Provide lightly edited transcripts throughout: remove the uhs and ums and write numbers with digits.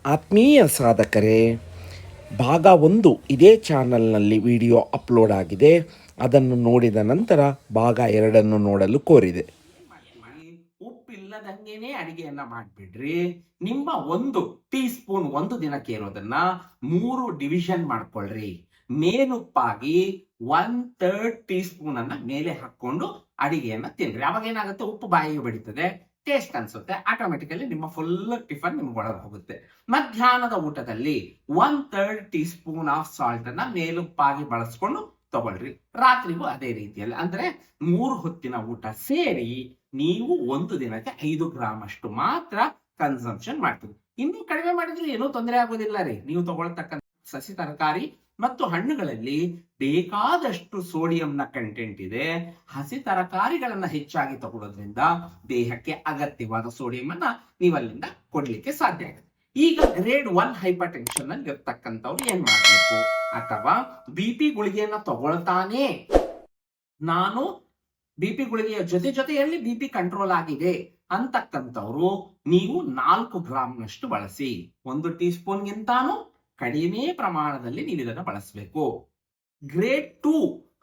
ಆತ್ಮೀಯ ಸಾಧಕರೇ, ಭಾಗ 1 ಇದೇ ಚಾನಲ್ನಲ್ಲಿ ವಿಡಿಯೋ ಅಪ್ಲೋಡ್ ಆಗಿದೆ. ಅದನ್ನು ನೋಡಿದ ನಂತರ ಭಾಗ 2 ನೋಡಲು ಕೋರಿದೆ. ಉಪ್ಪಿಲ್ಲದಂಗೆನೆ ಅಡಿಗೆಯನ್ನ ಮಾಡ್ಬಿಡ್ರಿ. ನಿಮ್ಮ 1 ಟೀ ಸ್ಪೂನ್ ಒಂದು ದಿನಕ್ಕೆ ಇರೋದನ್ನ 3 ಡಿವಿಷನ್ ಮಾಡ್ಕೊಳ್ರಿ. ಮೇಲುಪ್ಪಾಗಿ 1/3 ಟೀ ಸ್ಪೂನ್ ಅನ್ನ ಮೇಲೆ ಹಾಕೊಂಡು ಅಡಿಗೆಯನ್ನ ತಿನ್ರಿ. ಅವಾಗ ಏನಾಗುತ್ತೆ, ಉಪ್ಪು ಬಾಯಿಗೆ ಬಡಿತದೆ, ಟೇಸ್ಟ್ ಅನ್ಸುತ್ತೆ, ಆಟೋಮೆಟಿಕಲಿ ನಿಮ್ಮ ಫುಲ್ ಟಿಫನ್ ನಿಮ್ಗೆ ಒಳಗೆ ಹೋಗುತ್ತೆ. ಮಧ್ಯಾಹ್ನದ ಊಟದಲ್ಲಿ 1/3 ಟೀ ಸ್ಪೂನ್ ಆಫ್ ಸಾಲ್ಟ್ ಅನ್ನ ಮೇಲುಪ್ಪಾಗಿ ಬಳಸ್ಕೊಂಡು ತಗೊಳ್ರಿ. ರಾತ್ರಿಗೂ ಅದೇ ರೀತಿಯಲ್ಲಿ, ಅಂದ್ರೆ 3 ಹೊತ್ತಿನ ಊಟ ಸೇರಿ ನೀವು ಒಂದು ದಿನಕ್ಕೆ 5 ಗ್ರಾಮ್ ಅಷ್ಟು ಮಾತ್ರ ಕನ್ಸಂಪ್ಷನ್ ಮಾಡ್ತೀವಿ. ಇನ್ನು ಕಡಿಮೆ ಮಾಡಿದ್ರೆ ಏನೂ ತೊಂದರೆ ಆಗೋದಿಲ್ಲ ರೀ. ನೀವು ತಗೊಳ್ತಕ್ಕಂಥ ಸಸಿ ತರಕಾರಿ ಮತ್ತು ಹಣ್ಣುಗಳಲ್ಲಿ ಬೇಕಾದಷ್ಟು ಸೋಡಿಯಂನ ಕಂಟೆಂಟ್ ಇದೆ. ಹಸಿ ತರಕಾರಿಗಳನ್ನ ಹೆಚ್ಚಾಗಿ ತಗೊಳ್ಳೋದ್ರಿಂದ ದೇಹಕ್ಕೆ ಅಗತ್ಯವಾದ ಸೋಡಿಯಂ ಅನ್ನ ನೀವಲ್ಲಿಂದ ಕೊಡ್ಲಿಕ್ಕೆ ಸಾಧ್ಯ ಆಗುತ್ತೆ. ಈಗ ಗ್ರೇಡ್ 1 ಹೈಪರ್ ಟೆನ್ಷನ್ ಅಲ್ಲಿ ಇರ್ತಕ್ಕಂಥವ್ರು ಏನ್ ಮಾಡ್ಬೇಕು, ಅಥವಾ BP ಗುಳಿಗೆಯನ್ನ ತಗೊಳ್ತಾನೆ ನಾನು BP ಗುಳಿಗೆಯ ಜೊತೆಯಲ್ಲಿ BP ಕಂಟ್ರೋಲ್ ಆಗಿದೆ ಅಂತಕ್ಕಂಥವ್ರು ನೀವು 4 ಗ್ರಾಮ್ನಷ್ಟು ಬಳಸಿ. 1 ಟೀ ಸ್ಪೂನ್ಗಿಂತಾನು ಕಡಿಮೆ ಪ್ರಮಾಣದಲ್ಲಿ ನೀವು ಇದನ್ನು ಬಳಸಬೇಕು. ಗ್ರೇಡ್ 2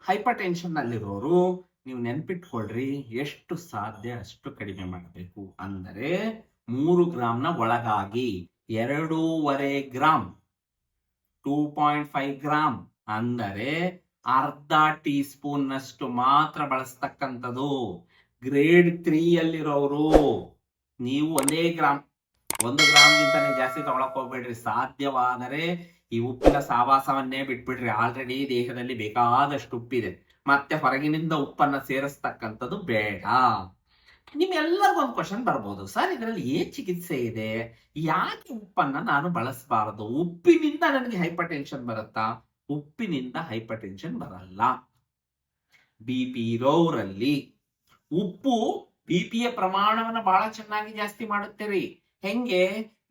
ಹೈಪರ್ ಟೆನ್ಷನ್ ನಲ್ಲಿರೋರು ನೀವು ನೆನ್ಪಿಟ್ಕೊಳ್ರಿ, ಎಷ್ಟು ಸಾಧ್ಯ ಅಷ್ಟು ಕಡಿಮೆ ಮಾಡಬೇಕು. ಅಂದರೆ 3 ಗ್ರಾಮ್ನ ಒಳಗಾಗಿ 2.5 ಗ್ರಾಮ್, 2.5 ಗ್ರಾಮ್ ಅಂದರೆ ಅರ್ಧ ಟೀ ಸ್ಪೂನ್ ನಷ್ಟು ಮಾತ್ರ ಬಳಸ್ತಕ್ಕಂಥದ್ದು. ಗ್ರೇಡ್ 3 ಅಲ್ಲಿರೋರು ನೀವು 1 ಗ್ರಾಮ್, 1 ಗ್ರಾಮ್ಗಿಂತಾನೆ ಜಾಸ್ತಿ ತಗೊಳಕ್ ಹೋಗ್ಬೇಡ್ರಿ. ಸಾಧ್ಯವಾದರೆ ಈ ಉಪ್ಪಿನ ಸಾವಾಸವನ್ನೇ ಬಿಟ್ಬಿಡ್ರಿ. ಆಲ್ರೆಡಿ ದೇಹದಲ್ಲಿ ಬೇಕಾದಷ್ಟು ಉಪ್ಪಿದೆ, ಮತ್ತೆ ಹೊರಗಿನಿಂದ ಉಪ್ಪನ್ನ ಸೇರಿಸ್ತಕ್ಕಂಥದ್ದು ಬೇಡ. ನಿಮ್ಮೆಲ್ಲರಿಗೂ ಒಂದು ಕ್ವಶನ್ ಬರ್ಬೋದು, ಸರ್ ಇದರಲ್ಲಿ ಏನ್ ಚಿಕಿತ್ಸೆ ಇದೆ, ಯಾಕೆ ಉಪ್ಪನ್ನ ನಾನು ಬಳಸಬಾರದು, ಉಪ್ಪಿನಿಂದ ನನಗೆ ಹೈಪರ್ ಟೆನ್ಷನ್ ಬರುತ್ತಾ? ಉಪ್ಪಿನಿಂದ ಹೈಪರ್ ಟೆನ್ಷನ್ ಬರಲ್ಲ. BP ಇರೋರಲ್ಲಿ ಉಪ್ಪು BPಯ ಪ್ರಮಾಣವನ್ನ ಬಹಳ ಚೆನ್ನಾಗಿ ಜಾಸ್ತಿ ಮಾಡುತ್ತೇರಿ. ಹೆಂಗೆ?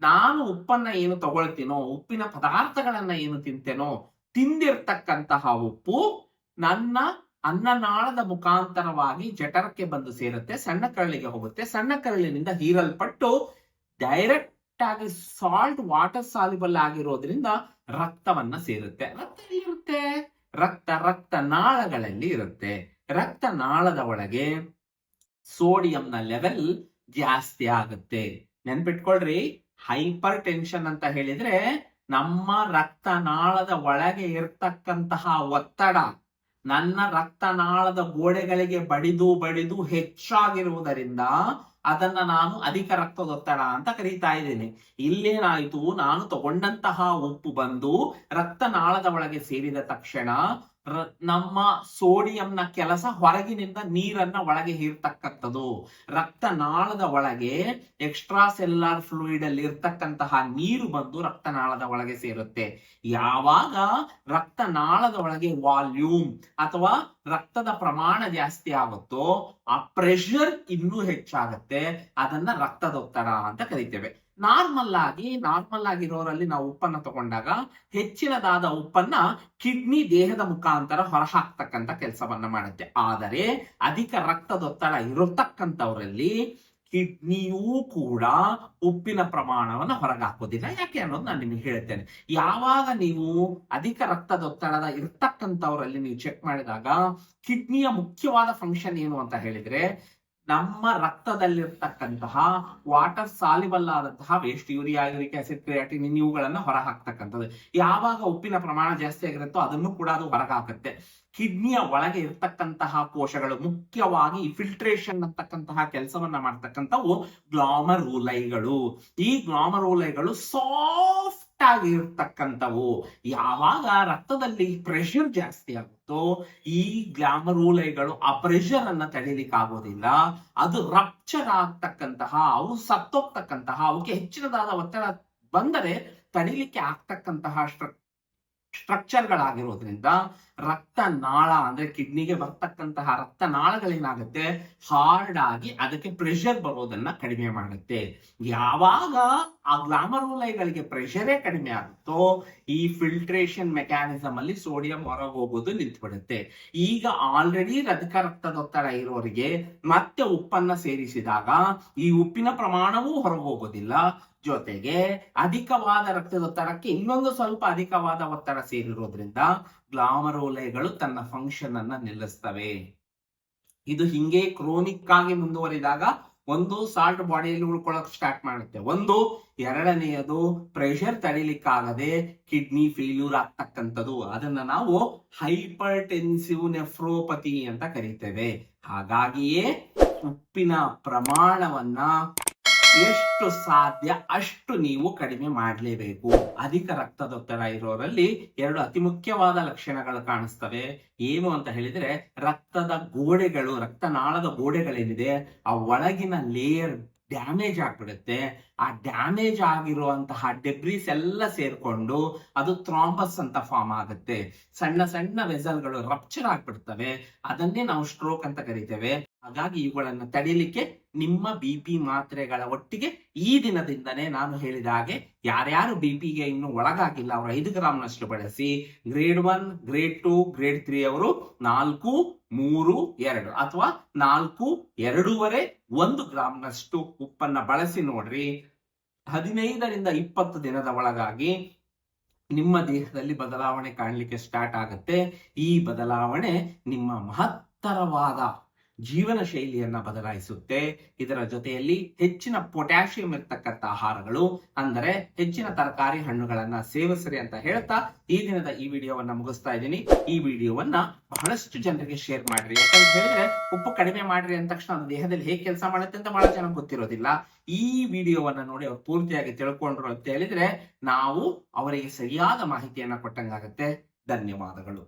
ನಾನು ಉಪ್ಪನ್ನ ಏನು ತಗೊಳ್ತೀನೋ, ಉಪ್ಪಿನ ಪದಾರ್ಥಗಳನ್ನ ಏನು ತಿಂತೇನೋ, ತಿಂದಿರ್ತಕ್ಕಂತಹ ಉಪ್ಪು ನನ್ನ ಅನ್ನನಾಳದ ಮುಖಾಂತರವಾಗಿ ಜಠರಕ್ಕೆ ಬಂದು ಸೇರುತ್ತೆ, ಸಣ್ಣ ಕರಳಿಗೆ ಹೋಗುತ್ತೆ, ಸಣ್ಣ ಕರಳಿನಿಂದ ಹೀರಲ್ಪಟ್ಟು ಡೈರೆಕ್ಟ್ ಆಗಿ ಸಾಲ್ಟ್ ವಾಟರ್ ಸಾಲ್ಯುಬಲ್ ಆಗಿರೋದ್ರಿಂದ ರಕ್ತವನ್ನ ಸೇರುತ್ತೆ. ರಕ್ತ ಇರುತ್ತೆ, ರಕ್ತ ನಾಳಗಳಲ್ಲಿ ಇರುತ್ತೆ. ರಕ್ತ ನಾಳದ ಒಳಗೆ ಸೋಡಿಯಂನ ಲೆವೆಲ್ ಜಾಸ್ತಿ ಆಗುತ್ತೆ. ನೆನ್ಪಿಟ್ಕೊಳ್ರಿ, ಹೈಪರ್ ಟೆನ್ಷನ್ ಅಂತ ಹೇಳಿದ್ರೆ ನಮ್ಮ ರಕ್ತನಾಳದ ಒಳಗೆ ಇರ್ತಕ್ಕಂತಹ ಒತ್ತಡ ನನ್ನ ರಕ್ತನಾಳದ ಗೋಡೆಗಳಿಗೆ ಬಡಿದು ಹೆಚ್ಚಾಗಿರುವುದರಿಂದ ಅದನ್ನ ನಾನು ಅಧಿಕ ರಕ್ತದೊತ್ತಡ ಅಂತ ಕರೀತಾ ಇದ್ದೇನೆ. ಇಲ್ಲೇನಾಯ್ತು, ನಾನು ತಗೊಂಡಂತಹ ಉಪ್ಪು ಬಂದು ರಕ್ತನಾಳದ ಒಳಗೆ ಸೇರಿದ ತಕ್ಷಣ ನಮ್ಮ ಸೋಡಿಯಂನ ಕೆಲಸ ಹೊರಗಿನಿಂದ ನೀರನ್ನ ಒಳಗೆ ಹೀರ್ತಕ್ಕಂಥದ್ದು. ರಕ್ತನಾಳದ ಒಳಗೆ ಎಕ್ಸ್ಟ್ರಾ ಸೆಲ್ಯುಲಾರ್ ಫ್ಲೂಯಿಡ್ ಅಲ್ಲಿ ಇರ್ತಕ್ಕಂತಹ ನೀರು ಬಂದು ರಕ್ತನಾಳದ ಒಳಗೆ ಸೇರುತ್ತೆ. ಯಾವಾಗ ರಕ್ತನಾಳದ ಒಳಗೆ ವಾಲ್ಯೂಮ್ ಅಥವಾ ರಕ್ತದ ಪ್ರಮಾಣ ಜಾಸ್ತಿ ಆಗುತ್ತೋ ಆ ಪ್ರೆಷರ್ ಇನ್ನೂ ಹೆಚ್ಚಾಗುತ್ತೆ. ಅದನ್ನ ರಕ್ತದೊತ್ತಡ ಅಂತ ಕರಿತೇವೆ. ನಾರ್ಮಲ್ ಆಗಿರೋರಲ್ಲಿ ನಾವು ಉಪ್ಪನ್ನ ತಗೊಂಡಾಗ ಹೆಚ್ಚಿನದಾದ ಉಪ್ಪನ್ನ ಕಿಡ್ನಿ ದೇಹದ ಮುಖಾಂತರ ಹೊರಹಾಕ್ತಕ್ಕಂಥ ಕೆಲಸವನ್ನ ಮಾಡುತ್ತೆ. ಆದರೆ ಅಧಿಕ ರಕ್ತದೊತ್ತಡ ಇರತಕ್ಕಂಥವರಲ್ಲಿ ಕಿಡ್ನಿಯೂ ಕೂಡ ಉಪ್ಪಿನ ಪ್ರಮಾಣವನ್ನು ಹೊರಗಾಕೋದಿಲ್ಲ. ಯಾಕೆ ಅನ್ನೋದು ನಾನು ನಿಮಗೆ ಹೇಳ್ತೇನೆ. ಯಾವಾಗ ನೀವು ಅಧಿಕ ರಕ್ತದೊತ್ತಡದ ಇರ್ತಕ್ಕಂಥವರಲ್ಲಿ ನೀವು ಚೆಕ್ ಮಾಡಿದಾಗ ಕಿಡ್ನಿಯ ಮುಖ್ಯವಾದ ಫಂಕ್ಷನ್ ಏನು ಅಂತ ಹೇಳಿದ್ರೆ, ನಮ್ಮ ರಕ್ತದಲ್ಲಿರ್ತಕ್ಕಂತಹ ವಾಟರ್ ಸಾಲ್ಯುಬಲ್ ಆದಂತಹ waste, urea, uric acid, creatine ಇವುಗಳನ್ನ ಹೊರ ಹಾಕ್ತಕ್ಕಂಥದ್ದು. ಯಾವಾಗ ಉಪ್ಪಿನ ಪ್ರಮಾಣ ಜಾಸ್ತಿ ಆಗಿರುತ್ತೋ ಅದನ್ನು ಕೂಡ ಅದು ಹೊರಗಾಕುತ್ತೆ. ಕಿಡ್ನಿಯ ಒಳಗೆ ಇರ್ತಕ್ಕಂತಹ ಕೋಶಗಳು ಮುಖ್ಯವಾಗಿ ಫಿಲ್ಟ್ರೇಷನ್ ಅಂತಕ್ಕಂತಹ ಕೆಲಸವನ್ನ ಮಾಡ್ತಕ್ಕಂಥವು ಗ್ಲಾಮರೂಲೈಗಳು. ಈ ಗ್ಲಾಮರೂಲೈಗಳು ಸಾಫ್ಟ್ ಆಗಿ ಇರ್ತಕ್ಕಂಥವು. ಯಾವಾಗ ರಕ್ತದಲ್ಲಿ ಪ್ರೆಷರ್ ಜಾಸ್ತಿ ಆಗುತ್ತೋ ಈ ಗ್ಲಾಮರೂಲೈಗಳು ಆ ಪ್ರೆಷರ್ ಅನ್ನ ತಡೀಲಿಕ್ಕೆ ಆಗೋದಿಲ್ಲ. ಅದು ರಪ್ಚರ್ ಆಗ್ತಕ್ಕಂತಹ, ಅವು ಸತ್ತೋಗ್ತಕ್ಕಂತಹ, ಅವಕ್ಕೆ ಹೆಚ್ಚಿನದಾದ ಒತ್ತಡ ಬಂದರೆ ತಡೀಲಿಕ್ಕೆ ಆಗ್ತಕ್ಕಂತಹ ಸ್ಟ್ರಕ್ಚರ್ಗಳಾಗಿರೋದ್ರಿಂದ ರಕ್ತನಾಳ ಅಂದ್ರೆ ಕಿಡ್ನಿಗೆ ಬರ್ತಕ್ಕಂತಹ ರಕ್ತನಾಳಗಳೇನಾಗುತ್ತೆ, ಹಾರ್ಡ್ ಆಗಿ ಅದಕ್ಕೆ ಪ್ರೆಷರ್ ಬರೋದನ್ನ ಕಡಿಮೆ ಮಾಡುತ್ತೆ. ಯಾವಾಗ ಆ ಗ್ಲಾಮರುಲೈಗಳಿಗೆ ಪ್ರೆಷರೇ ಕಡಿಮೆ ಆಗುತ್ತೋ ಈ ಫಿಲ್ಟ್ರೇಷನ್ ಮೆಕ್ಯಾನಿಸಮ್ ಅಲ್ಲಿ ಸೋಡಿಯಂ ಹೊರಗೆ ಹೋಗೋದು ನಿಂತುಬಿಡುತ್ತೆ. ಈಗ ಆಲ್ರೆಡಿ ಅಧಿಕ ರಕ್ತದೊತ್ತಡ ಇರೋರಿಗೆ ಮತ್ತೆ ಉಪ್ಪನ್ನ ಸೇರಿಸಿದಾಗ ಈ ಉಪ್ಪಿನ ಪ್ರಮಾಣವೂ ಹೊರಗೆ ಹೋಗೋದಿಲ್ಲ, ಜೊತೆಗೆ ಅಧಿಕವಾದ ರಕ್ತದೊತ್ತಡಕ್ಕೆ ಇನ್ನೊಂದು ಸ್ವಲ್ಪ ಅಧಿಕವಾದ ಒತ್ತಡ ಸೇರಿರೋದ್ರಿಂದ ಗ್ಲಾಮರುಲೈಗಳು ತನ್ನ ಫಂಕ್ಷನ್ ಅನ್ನ ನಿಲ್ಲಿಸ್ತವೆ. ಇದು ಹಿಂಗೆ ಕ್ರೋನಿಕ್ ಆಗಿ ಮುಂದುವರಿದಾಗ ಒಂದು ಸಾಲ್ಟ್ ಬಾಡಿಯಲ್ಲಿ ಉಳ್ಕೊಳ್ಳೋಕೆ ಸ್ಟಾರ್ಟ್ ಮಾಡುತ್ತೆ, ಒಂದು ಎರಡನೆಯದು ಪ್ರೆಷರ್ ತಡಿಲಿಕ್ಕಾಗದೆ ಕಿಡ್ನಿ ಫೇಲ್ಯೂರ್ ಆಗ್ತಕ್ಕಂಥದ್ದು, ಅದನ್ನ ನಾವು ಹೈಪರ್ ಟೆನ್ಸಿವ್ ನೆಫ್ರೋಪತಿ ಅಂತ ಕರಿತೇವೆ. ಹಾಗಾಗಿಯೇ ಉಪ್ಪಿನ ಪ್ರಮಾಣವನ್ನ ಎಷ್ಟು ಸಾಧ್ಯ ಅಷ್ಟು ನೀವು ಕಡಿಮೆ ಮಾಡಲೇಬೇಕು. ಅಧಿಕ ರಕ್ತದೊತ್ತಡ ಇರೋರಲ್ಲಿ ಎರಡು ಅತಿ ಮುಖ್ಯವಾದ ಲಕ್ಷಣಗಳು ಕಾಣಿಸ್ತವೆ. ಏನು ಅಂತ ಹೇಳಿದ್ರೆ, ರಕ್ತದ ಗೋಡೆಗಳು, ರಕ್ತನಾಳದ ಗೋಡೆಗಳೇನಿದೆ ಆ ಒಳಗಿನ ಲೇಯರ್ ಡ್ಯಾಮೇಜ್ ಆಗ್ಬಿಡುತ್ತೆ. ಆ ಡ್ಯಾಮೇಜ್ ಆಗಿರುವಂತಹ ಡೆಬ್ರೀಸ್ ಎಲ್ಲ ಸೇರ್ಕೊಂಡು ಅದು ಥ್ರಾಂಬಸ್ ಅಂತ ಫಾರ್ಮ್ ಆಗುತ್ತೆ. ಸಣ್ಣ ಸಣ್ಣ ವೆಸಲ್ಗಳು ರಪ್ಚರ್ ಆಗ್ಬಿಡ್ತವೆ, ಅದನ್ನೇ ನಾವು ಸ್ಟ್ರೋಕ್ ಅಂತ ಕರಿತೇವೆ. ಹಾಗಾಗಿ ಇವುಗಳನ್ನ ತಡಿಲಿಕ್ಕೆ ನಿಮ್ಮ BP ಮಾತ್ರೆಗಳ ಒಟ್ಟಿಗೆ ಈ ದಿನದಿಂದನೇ ನಾನು ಹೇಳಿದ ಹಾಗೆ ಯಾರ್ಯಾರು BP-ಗೆ ಇನ್ನು ಒಳಗಾಗಿಲ್ಲ ಅವರು 5 ಗ್ರಾಮ್ನಷ್ಟು ಬಳಸಿ. ಗ್ರೇಡ್ 1, ಗ್ರೇಡ್ 2, ಗ್ರೇಡ್ 3 ಅವರು 4, 3, 2 ಅಥವಾ 4, 2.5, 1 ಗ್ರಾಮ್ನಷ್ಟು ಉಪ್ಪನ್ನ ಬಳಸಿ ನೋಡ್ರಿ. 15ರಿಂದ 20 ದಿನದ ಒಳಗಾಗಿ ನಿಮ್ಮ ದೇಹದಲ್ಲಿ ಬದಲಾವಣೆ ಕಾಣಲಿಕ್ಕೆ ಸ್ಟಾರ್ಟ್ ಆಗುತ್ತೆ. ಈ ಬದಲಾವಣೆ ನಿಮ್ಮ ಮಹತ್ತರವಾದ ಜೀವನ ಶೈಲಿಯನ್ನ ಬದಲಾಯಿಸುತ್ತೆ. ಇದರ ಜೊತೆಯಲ್ಲಿ ಹೆಚ್ಚಿನ ಪೊಟ್ಯಾಷಿಯಂ ಇರ್ತಕ್ಕಂಥ ಆಹಾರಗಳು ಅಂದರೆ ಹೆಚ್ಚಿನ ತರಕಾರಿ ಹಣ್ಣುಗಳನ್ನ ಸೇವಿಸ್ರಿ ಅಂತ ಹೇಳ್ತಾ ಈ ದಿನದ ಈ ವಿಡಿಯೋವನ್ನ ಮುಗಿಸ್ತಾ ಇದ್ದೀನಿ. ಈ ವಿಡಿಯೋವನ್ನ ಬಹಳಷ್ಟು ಜನರಿಗೆ ಶೇರ್ ಮಾಡ್ರಿ. ಯಾಕಂತ ಹೇಳಿದ್ರೆ ಉಪ್ಪು ಕಡಿಮೆ ಮಾಡ್ರಿ ಅಂದ ತಕ್ಷಣ ಅದು ದೇಹದಲ್ಲಿ ಹೇಗೆ ಕೆಲಸ ಮಾಡುತ್ತೆ ಅಂತ ಬಹಳ ಜನಕ್ಕೆ ಗೊತ್ತಿರೋದಿಲ್ಲ. ಈ ವಿಡಿಯೋವನ್ನ ನೋಡಿ ಅವ್ರು ಪೂರ್ತಿಯಾಗಿ ತಿಳ್ಕೊಂಡ್ರು ಅಂತ ಹೇಳಿದ್ರೆ ನಾವು ಅವರಿಗೆ ಸರಿಯಾದ ಮಾಹಿತಿಯನ್ನ ಕೊಟ್ಟಂಗಾಗತ್ತೆ. ಧನ್ಯವಾದಗಳು.